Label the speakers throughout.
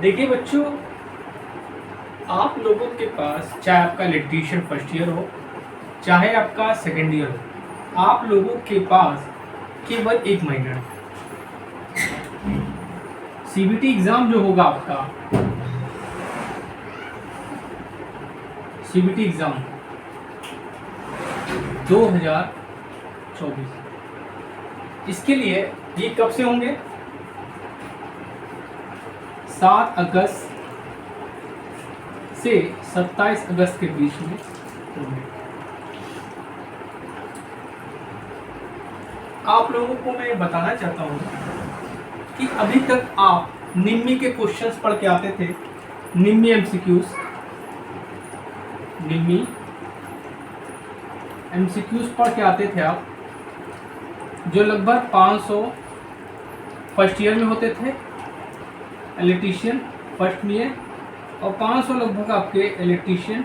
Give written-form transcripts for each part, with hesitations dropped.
Speaker 1: देखिए बच्चों, आप लोगों के पास चाहे आपका इलेक्ट्रीशियन फर्स्ट ईयर हो, चाहे आपका सेकेंड ईयर हो, आप लोगों के पास केवल 1 महीना है। सीबीटी एग्जाम जो होगा आपका, सीबीटी एग्जाम 2024, इसके लिए ये कब से होंगे? 7 अगस्त से 27 अगस्त के बीच में होंगे। आप लोगों को मैं बताना चाहता हूँ कि अभी तक आप निम्मी के क्वेश्चंस पढ़ के आते थे, निम्मी एमसीक्यूज, निम्मी एमसीक्यूज पढ़ के आते थे आप, जो लगभग 500 फर्स्ट ईयर में होते थे इलेक्ट्रीशियन फर्स्ट ईयर, और 500 लगभग आपके इलेक्ट्रीशियन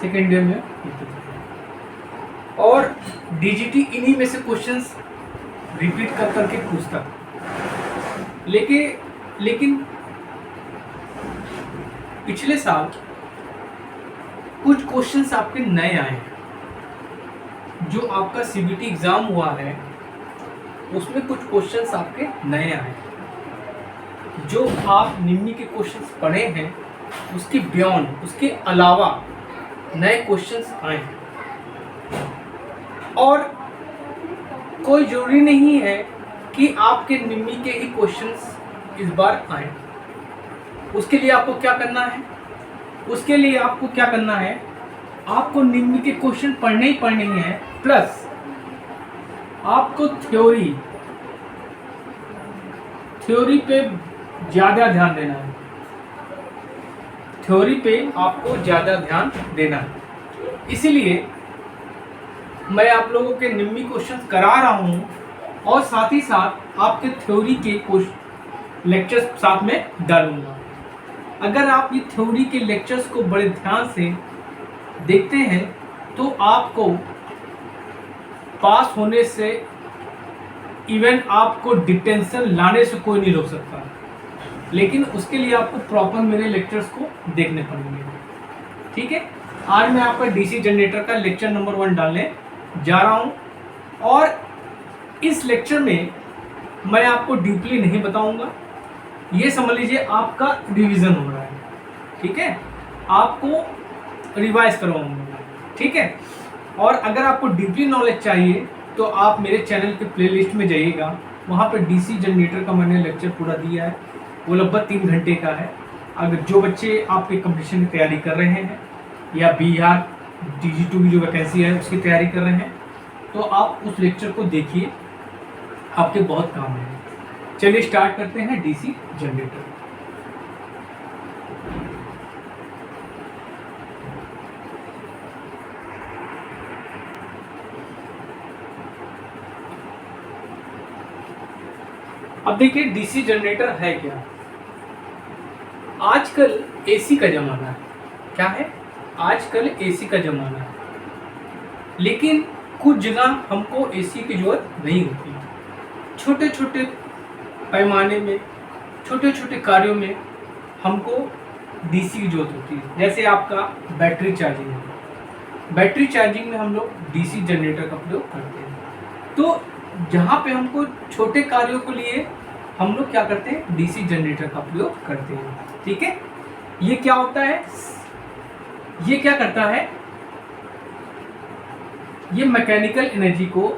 Speaker 1: सेकेंड ईयर में होते थे। और डीजीटी इन्हीं में से क्वेश्चंस रिपीट कर करके पूछता। लेकिन पिछले साल कुछ क्वेश्चंस आपके नए आए हैं। जो आपका सीबीटी एग्जाम हुआ है उसमें कुछ क्वेश्चंस आपके नए आए हैं। जो आप निम्मी के क्वेश्चंस पढ़े हैं उसके बियॉन्ड, उसके अलावा नए क्वेश्चंस आए हैं। और कोई जरूरी नहीं है कि आपके निम्मी के ही क्वेश्चंस इस बार आए। उसके लिए आपको क्या करना है? उसके लिए आपको क्या करना है? आपको निम्मी के क्वेश्चन पढ़ने ही पढ़ने हैं, प्लस आपको थ्योरी पे ज़्यादा ध्यान देना है। थ्योरी पे आपको ज़्यादा ध्यान देना है। इसीलिए मैं आप लोगों के निम्मी क्वेश्चन करा रहा हूँ और साथ ही साथ आपके थ्योरी के लेक्चर्स साथ में डालूंगा। अगर आप ये थ्योरी के लेक्चर्स को बड़े ध्यान से देखते हैं तो आपको पास होने से, इवन आपको डिटेंशन लाने से कोई नहीं रोक सकता। लेकिन उसके लिए आपको प्रॉपर मेरे लेक्चर्स को देखने पड़ेंगे। ठीक है, आज मैं आपका डीसी जनरेटर का लेक्चर नंबर 1 डालने जा रहा हूं, और इस लेक्चर में मैं आपको डीपली नहीं बताऊंगा। ये समझ लीजिए आपका रिवीजन हो रहा है। ठीक है, आपको रिवाइज करवाऊंगा। ठीक है, और अगर आपको डीपली नॉलेज चाहिए तो आप मेरे चैनल के प्लेलिस्ट में जाइएगा। वहाँ पर डीसी जनरेटर का मैंने लेक्चर पूरा दिया है, वो लगभग 3 घंटे का है। अगर जो बच्चे आपके कंपटीशन की तैयारी कर रहे हैं या बिहार DG2 की जो वैकेंसी है उसकी तैयारी कर रहे हैं, तो आप उस लेक्चर को देखिए, आपके बहुत काम है। चलिए स्टार्ट करते हैं डीसी जनरेटर। अब देखिए डीसी जनरेटर है क्या। आजकल एसी का जमाना है। क्या है? आजकल एसी का जमाना है, लेकिन कुछ जगह हमको एसी की जरूरत नहीं होती। छोटे छोटे पैमाने में, छोटे छोटे कार्यों में हमको डीसी की जरूरत होती है। जैसे आपका बैटरी चार्जिंग है, बैटरी चार्जिंग में हम लोग डीसी जनरेटर का प्रयोग करते हैं। तो जहाँ पे हमको छोटे कार्यों के लिए हम लोग क्या करते हैं? डीसी जनरेटर का प्रयोग करते हैं। ठीक है, ये क्या होता है? ये क्या करता है? ये मैकेनिकल एनर्जी को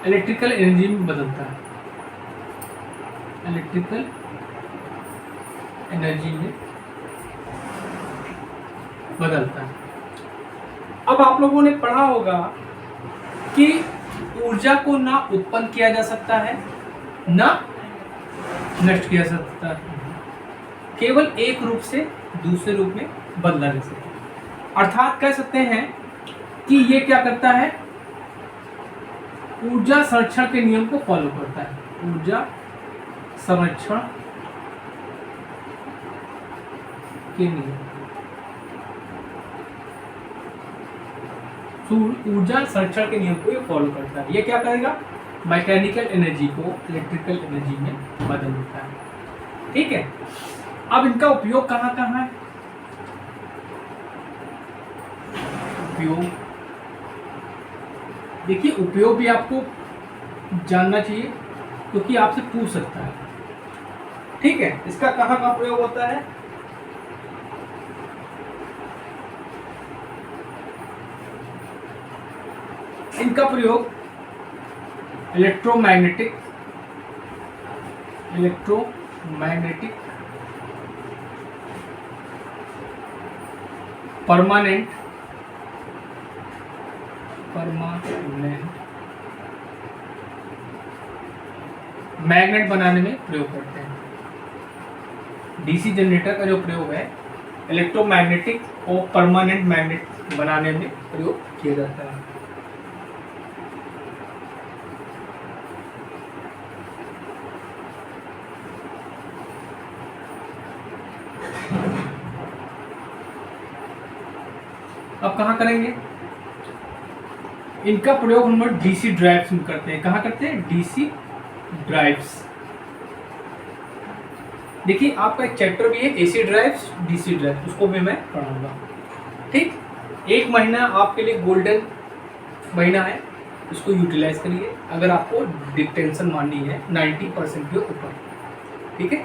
Speaker 1: इलेक्ट्रिकल एनर्जी में बदलता है। इलेक्ट्रिकल एनर्जी में बदलता है। अब आप लोगों ने पढ़ा होगा कि ऊर्जा को ना उत्पन्न किया जा सकता है ना नष्ट किया जा सकता है, केवल एक रूप से दूसरे रूप में बदला जा सकता है। अर्थात कह सकते हैं कि ये क्या करता है? ऊर्जा संरक्षण के नियम को फॉलो करता है। ऊर्जा संरक्षण के नियम ऊर्जा संरक्षण के नियम को ये फॉलो करता है। ये क्या करेगा, मैकेनिकल एनर्जी को इलेक्ट्रिकल एनर्जी में बदल देता है। ठीक है, अब इनका उपयोग कहाँ कहाँ है? उपयोग देखिए, उपयोग भी आपको जानना चाहिए क्योंकि आपसे पूछ सकता है। ठीक है, इसका कहाँ कहाँ प्रयोग होता है? इनका प्रयोग इलेक्ट्रोमैग्नेटिक परमानेंट मैग्नेट बनाने में प्रयोग करते हैं। डीसी जनरेटर का जो प्रयोग है इलेक्ट्रोमैग्नेटिक और परमानेंट मैग्नेट बनाने में प्रयोग किया जाता है। अब कहाँ करेंगे? इनका प्रयोग हम लोग डीसी ड्राइव्स में करते हैं। कहाँ करते हैं? DC drives. देखिए, आपका एक चैप्टर भी है एसी ड्राइव्स, डीसी ड्राइव्स, उसको भी मैं पढ़ाऊंगा। ठीक, एक महीना आपके लिए गोल्डन महीना है, उसको यूटिलाइज करिए अगर आपको डिटेंशन माननी है 90% के ऊपर। ठीक है,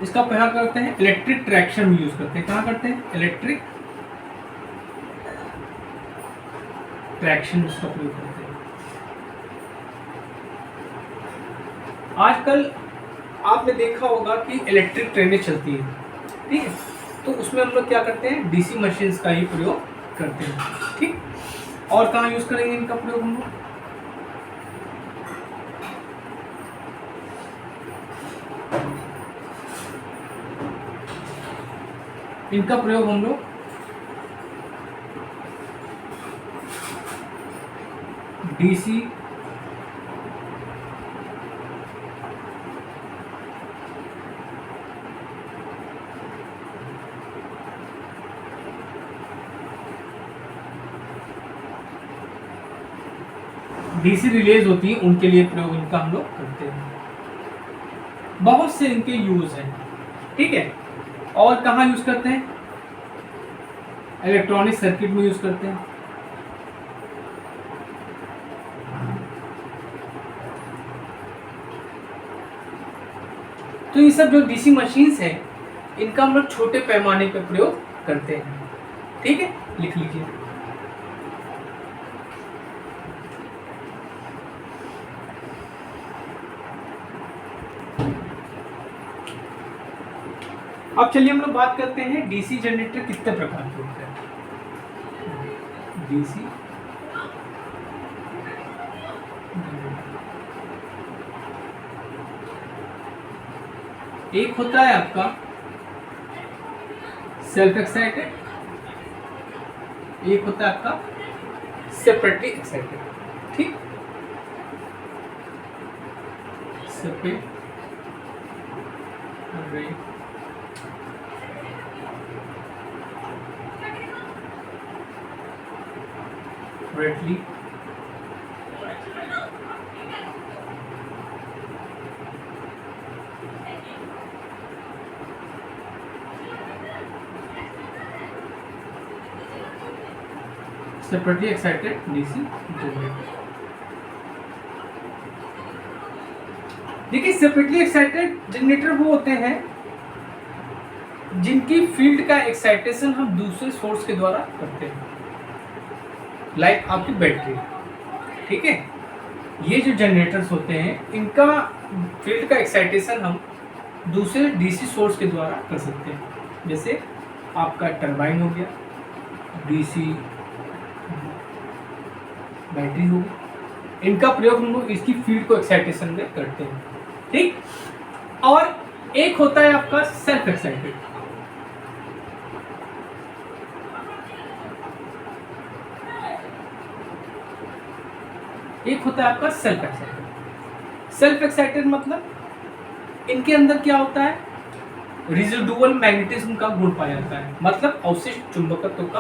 Speaker 1: इसका क्या करते हैं? इलेक्ट्रिक ट्रैक्शन में यूज करते हैं। कहाँ करते हैं? इलेक्ट्रिक ट्रैक्शन इसका प्रयोग करते हैं। आजकल आपने देखा होगा कि इलेक्ट्रिक ट्रेनें चलती हैं, ठीक है, तो उसमें हम लोग क्या करते हैं? डीसी मशीन्स का ही प्रयोग करते हैं। ठीक, और कहाँ यूज करेंगे इनका प्रयोग हम लोग? इनका प्रयोग हम लोग डीसी रिलेज होती है उनके लिए प्रयोग इनका हम लोग करते हैं। बहुत से इनके यूज हैं। ठीक है, और कहाँ यूज करते हैं? इलेक्ट्रॉनिक सर्किट में यूज करते हैं। तो ये सब जो डीसी मशीन्स हैं इनका हम लोग छोटे पैमाने पर प्रयोग करते हैं। ठीक है, लिख लीजिए। अब चलिए हम लोग बात करते हैं डीसी जनरेटर कितने प्रकार के होते हैं। डीसी एक होता है आपका सेल्फ एक्साइटेड, एक होता है आपका सेपरेटली एक्साइटेड। ठीक, separately separately excited DC generator. देखिए, सेपरेटली एक्साइटेड जनरेटर वो होते हैं जिनकी फील्ड का एक्साइटेशन हम दूसरे सोर्स के द्वारा करते हैं, लाइक आपकी बैटरी। ठीक है, ये जो जनरेटर्स होते हैं इनका फील्ड का एक्साइटेशन हम दूसरे डीसी सोर्स के द्वारा कर सकते हैं। जैसे आपका टरबाइन हो गया, डीसी बैटरी हो गई, इनका प्रयोग हम लोग इसकी फील्ड को एक्साइटेशन में करते हैं। ठीक, और एक होता है आपका सेल्फ एक्साइटेड। एक होता है आपका सेल्फ एक्साइटेड। सेल्फ एक्साइटेड मतलब इनके अंदर क्या होता है, रेजिडुअल मैग्नेटिज्म का गुण पाया जाता है, मतलब अवशिष्ट चुंबकत्व का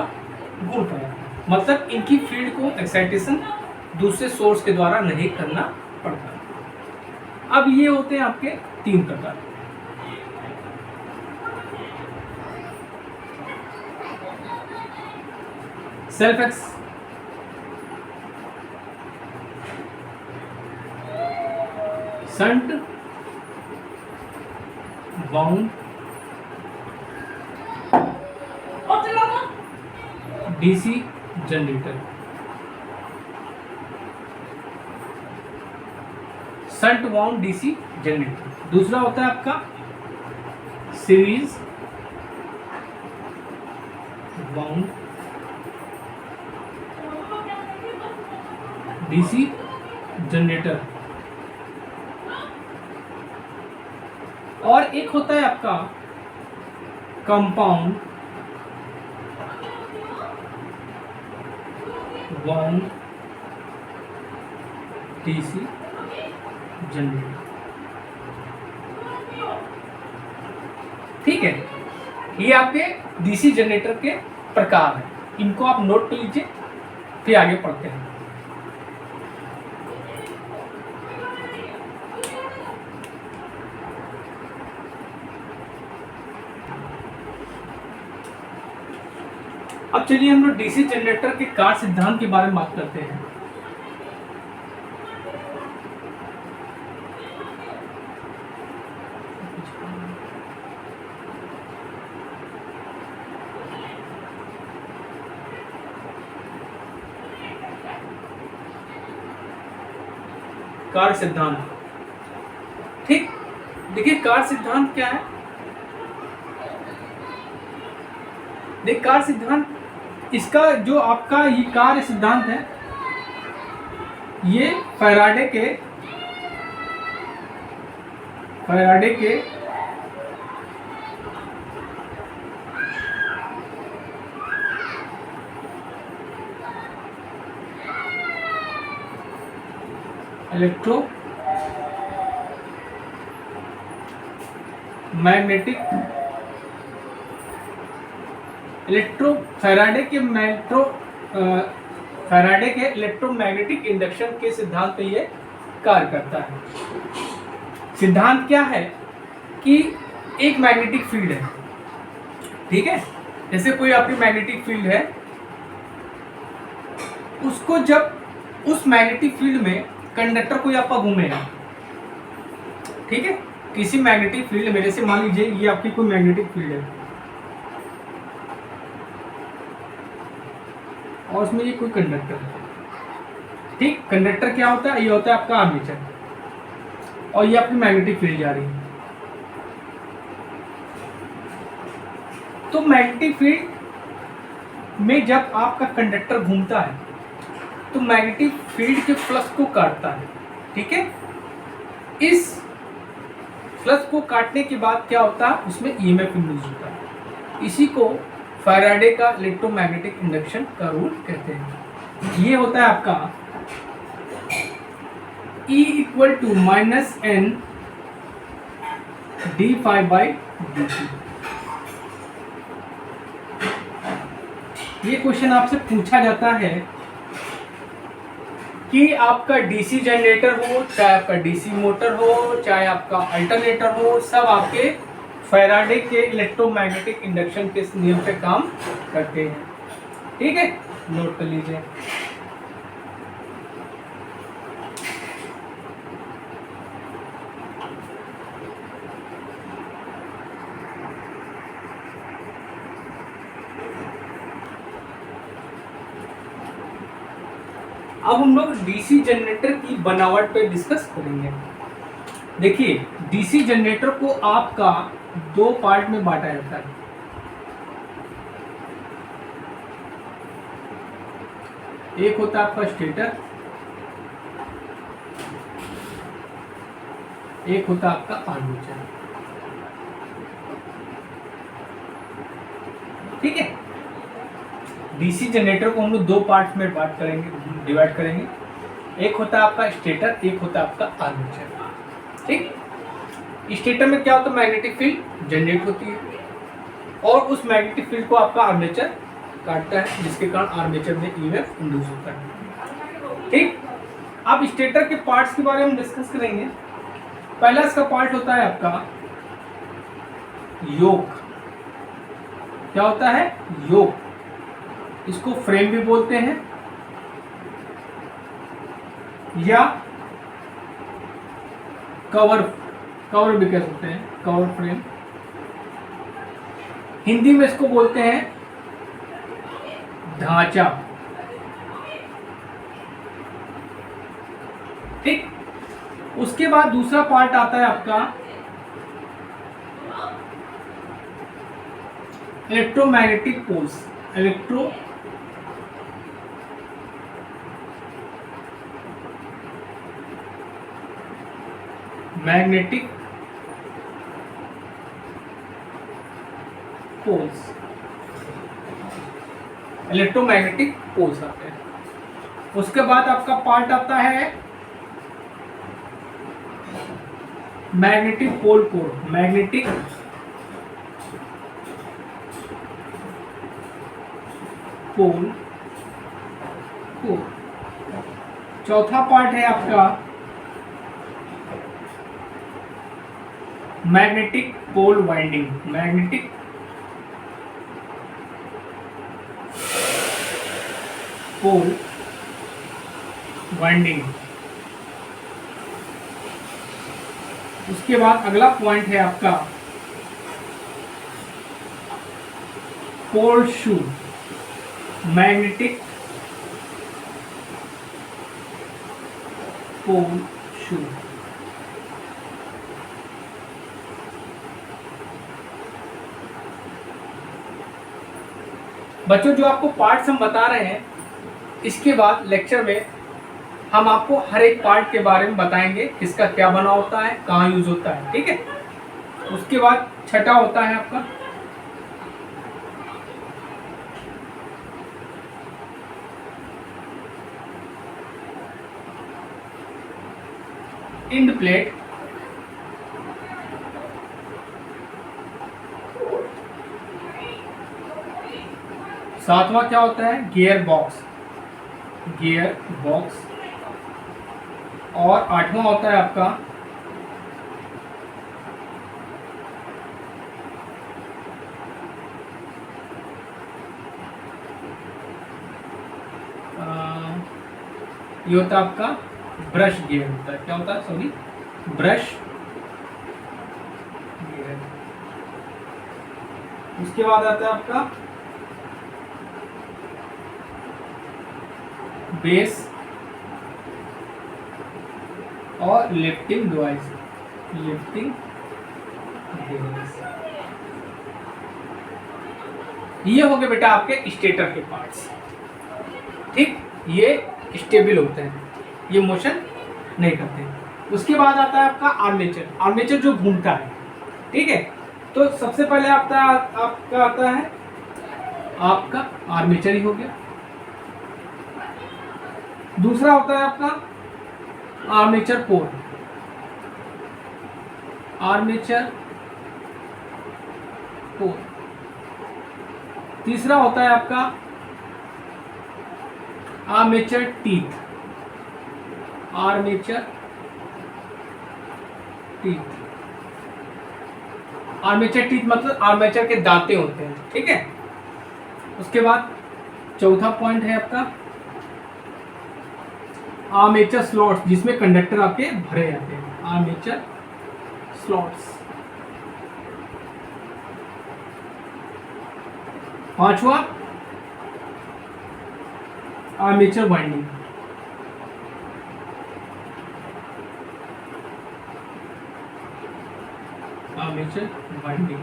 Speaker 1: गुण पाया जाता है, मतलब इनकी फील्ड को एक्साइटेशन दूसरे सोर्स के द्वारा नहीं करना पड़ता। अब ये होते हैं आपके 3 प्रकार। Self shunt bound DC generator. Shunt bound DC generator. दूसरा होता है आपका सीरीज बाउंड डीसी जनरेटर। और एक होता है आपका कंपाउंड बाउंड डीसी जनरेटर। ठीक है, ये आपके डीसी जनरेटर के प्रकार हैं, इनको आप नोट कर लीजिए, फिर आगे पढ़ते हैं। अब चलिए हम लोग डीसी जनरेटर के कार्य सिद्धांत के बारे में बात करते हैं। कार्य सिद्धांत, ठीक, देखिए कार्य सिद्धांत क्या है। देखिए कार्य सिद्धांत, इसका जो आपका ये कार्य सिद्धांत है, ये फैराडे के फैराडे के इलेक्ट्रोमैग्नेटिक इंडक्शन के सिद्धांत पे ये कार्य करता है। सिद्धांत क्या है कि एक मैग्नेटिक फील्ड है, ठीक है, जैसे कोई आपकी मैग्नेटिक फील्ड है, उसको जब उस मैग्नेटिक फील्ड में कंडक्टर कोई आपका घूमेगा, ठीक है, किसी मैग्नेटिक फील्ड में, जैसे मान लीजिए ये आपकी कोई मैग्नेटिक फील्ड है और उसमें ये कोई कंडक्टर है, ठीक, कंडक्टर क्या होता है, ये होता है आपका आर्मेचर, और ये आपकी मैग्नेटिक फील्ड जा रही है। तो मैग्नेटिक फील्ड में जब आपका कंडक्टर घूमता है तो मैग्नेटिक फील्ड के फ्लक्स को काटता है, ठीक है। इस फ्लक्स को काटने के बाद क्या होता है, उसमें ईएमएफ इंड्यूस होता है। इसी को फैराडे का इलेक्ट्रोमैग्नेटिक इंडक्शन का रूल कहते हैं। ये होता है आपका E = -n dφ/dt। ये क्वेश्चन आपसे पूछा जाता है कि आपका डीसी जनरेटर हो, चाहे आपका डीसी मोटर हो, चाहे आपका अल्टरनेटर हो, सब आपके फैराडे के इलेक्ट्रोमैग्नेटिक इंडक्शन के नियम पे काम करते हैं, ठीक है, नोट कर लीजिए। अब हम लोग डीसी जनरेटर की बनावट पे डिस्कस करेंगे। देखिए डीसी जनरेटर को आपका 2 पार्ट में बांटा जाता है। एक होता है आपका स्टेटर, एक होता है आपका आर्मेचर, ठीक है। डीसी जनरेटर को हम लोग 2 पार्ट्स में डिवाइड करेंगे। एक होता है आपका स्टेटर, एक होता है आपका आर्मेचर, ठीक। स्टेटर में क्या होता है, मैग्नेटिक फील्ड जनरेट होती है और उस मैग्नेटिक फील्ड को आपका आर्मेचर काटता है, जिसके कारण आर्मेचर में ईएमएफ इंड्यूस होता है। ठीक, अब स्टेटर के पार्ट्स के बारे में डिस्कस करेंगे। पहला इसका पार्ट होता है आपका योक। क्या होता है, योक। इसको फ्रेम भी बोलते हैं या कवर भी कह सकते हैं, कवर फ्रेम। हिंदी में इसको बोलते हैं ढांचा। ठीक, उसके बाद दूसरा पार्ट आता है आपका electromagnetic poles. Magnetic poles, electromagnetic poles आते हैं। उसके बाद आपका पार्ट आता है magnetic pole core. Magnetic pole core. चौथा पार्ट है आपका magnetic pole winding. Magnetic pole winding. उसके बाद अगला पॉइंट है आपका पोल शू। मैग्नेटिक पोल शू। बच्चों, जो आपको पार्ट्स हम बता रहे हैं, इसके बाद लेक्चर में हम आपको हर एक पार्ट के बारे में बताएंगे, किसका क्या बना होता है, कहाँ यूज होता है। ठीक है, उसके बाद छठा होता है आपका इंड प्लेट। सातवां क्या होता है, गियर बॉक्स। Gear box. और आठवां होता है आपका ये होता है आपका ब्रश गियर होता है। क्या होता है, सॉरी, ब्रश गियर। उसके बाद आता है आपका बेस और लिफ्टिंग डिवाइस। Lifting device. ये हो गए बेटा आपके स्टेटर के पार्ट्स। ठीक, ये स्टेबल होते हैं, ये मोशन नहीं करते। उसके बाद आता है आपका आर्मेचर। आर्मेचर जो घूमता है। ठीक है, तो सबसे पहले आपका आता है आपका आर्मेचर ही हो गया। दूसरा होता है आपका आर्मेचर कोर। Armature core. तीसरा होता है आपका armature teeth. Armature teeth. Armature teeth मतलब आर्मेचर के दांते होते हैं। ठीक है, उसके बाद चौथा पॉइंट है आपका आर्मेचर स्लॉट्स, जिसमें कंडक्टर आपके भरे जाते हैं। Armature slots. पांचवा आर्मेचर वाइंडिंग। Armature winding.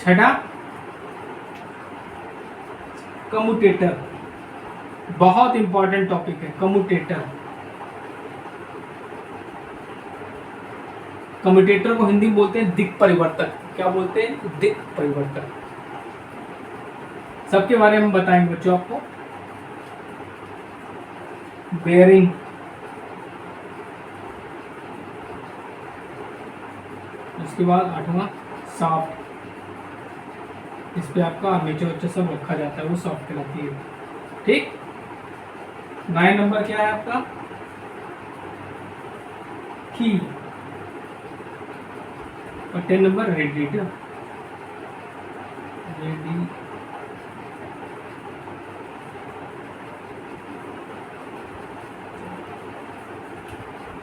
Speaker 1: छठा कम्यूटेटर। बहुत इंपॉर्टेंट टॉपिक है कम्यूटेटर। कम्यूटेटर को हिंदी में बोलते हैं दिक् परिवर्तक। क्या बोलते हैं, दिक् परिवर्तक। सबके बारे में बताएंगे बच्चों आपको। बेयरिंग। उसके बाद 8वां सॉफ्ट, इस पे आपका आर्मेचर वच्चर सब रखा जाता है, वो सॉफ्ट कहलाती है। ठीक, 9 नंबर क्या है आपका की, और 10 नंबर रेडिएटर।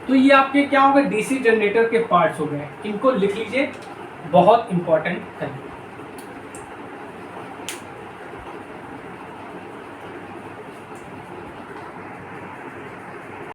Speaker 1: तो ये आपके क्या हो गए, डीसी जनरेटर के पार्ट्स हो गए, इनको लिख लीजिए, बहुत इंपॉर्टेंट है।